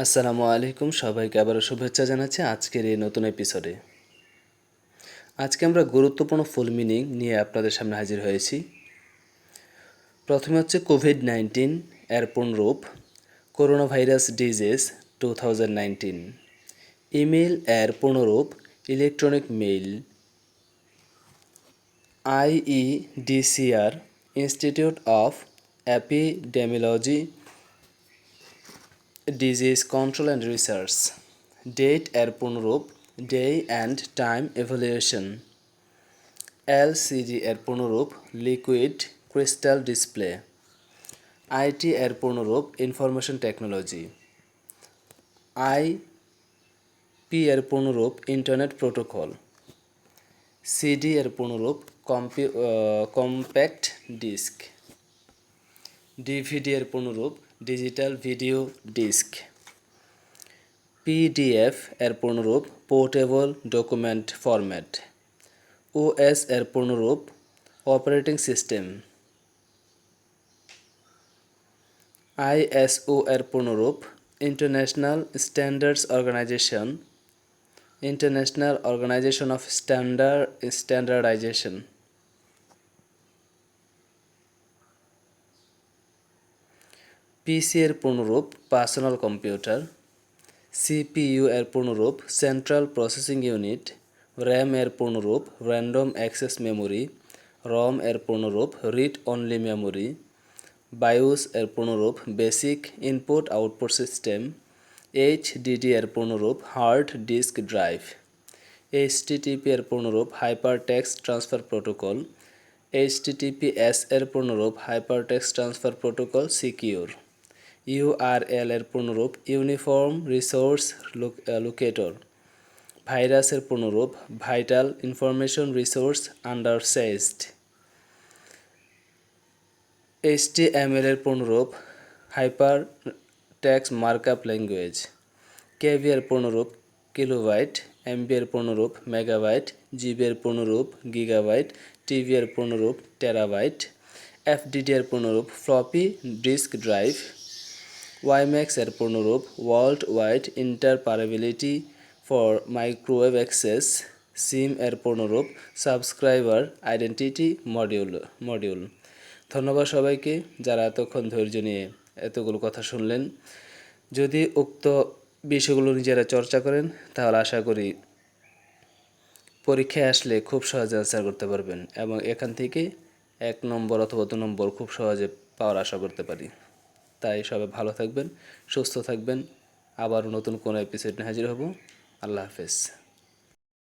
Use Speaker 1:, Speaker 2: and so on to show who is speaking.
Speaker 1: আসসালামু আলাইকুম, সবাইকে আবারও শুভেচ্ছা জানাচ্ছি আজকের এই নতুন এপিসোডে। আজকে আমরা গুরুত্বপূর্ণ ফুল মিনিং নিয়ে আপনাদের সামনে হাজির হয়েছি। প্রথমে হচ্ছে কোভিড-19 এর পূর্ণরূপ, করোনা ভাইরাস ডিজিজ 2019। ইমেইল এর পূর্ণরূপ electronic mail. IEDCR institute of epidemiology disease control and research. Date এর পূর্ণরূপ day and time evaluation. LCD এর পূর্ণরূপ লিকুইড ক্রিস্টাল ডিসপ্লে। IT এর পূর্ণরূপ ইনফরমেশন টেকনোলজি। IP এর পূর্ণরূপ ইন্টারনেট প্রোটোকল। CD এর পূর্ণরূপ কম্প্যাক্ট ডিস্ক। DVD এর পূর্ণরূপ ডিজিটাল ভিডিও ডিস্ক। PDF এর পূর্ণরূপ পোর্টেবল ডকুমেন্ট ফরম্যাট। OS এর পূর্ণরূপ অপারেটিং সিস্টেম। ISO এর পূর্ণরূপ international standards organisation, international organisation of standardisation. PC এর পূর্ণরূপ পার্সোনাল কম্পিউটার। CPU এর পূর্ণরূপ সেন্ট্রাল প্রসেসিং ইউনিট। RAM এর পূর্ণরূপ র্যান্ডম অ্যাক্সেস মেমোরি। ROM এর পূর্ণরূপ রিড অনলি মেমোরি। BIOS এর পূর্ণরূপ basic input output system. HDD এর পূর্ণরূপ হার্ড ডিস্ক ড্রাইভ। HTTP এর পূর্ণরূপ hyper text transfer protocol. HTTPS এর পূর্ণরূপ hyper text transfer protocol secure. URL এর পূর্ণরূপ ইউনিফর্ম রিসোর্স লোকেটর। ভাইরাসের পূর্ণরূপ vital information resource undersized. HTML এর পূর্ণরূপ hyper text markup language. KB এর পূর্ণরূপ কিলোবাইট। MB এর পূর্ণরূপ মেগাবাইট। GB এর পূর্ণরূপ গিগাবাইট। TB এর পূর্ণরূপ টেরাবাইট। FDD এর পূর্ণরূপ ফ্লপি ডিস্ক ড্রাইভ। WiMAX এর পূর্ণরূপ world wide interoperability for microwave access. SIM এর পূর্ণরূপ সাবস্ক্রাইবার আইডেন্টিটি মডিউল। ধন্যবাদ সবাইকে যারা এতক্ষণ ধৈর্য নিয়ে এতগুলো কথা শুনলেন। যদি উক্ত বিষয়গুলো নিজেরা চর্চা করেন তাহলে আশা করি পরীক্ষায় আসলে খুব সহজে অ্যান্সার করতে পারবেন এবং এখান থেকে 1 নম্বর অথবা 2 নম্বর খুব সহজে পাওয়ার আশা করতে পারি। তাই সবাই ভালো থাকবেন, সুস্থ থাকবেন। আবারও নতুন কোনো এপিসোড নিয়ে হাজির হব। আল্লাহ হাফেজ।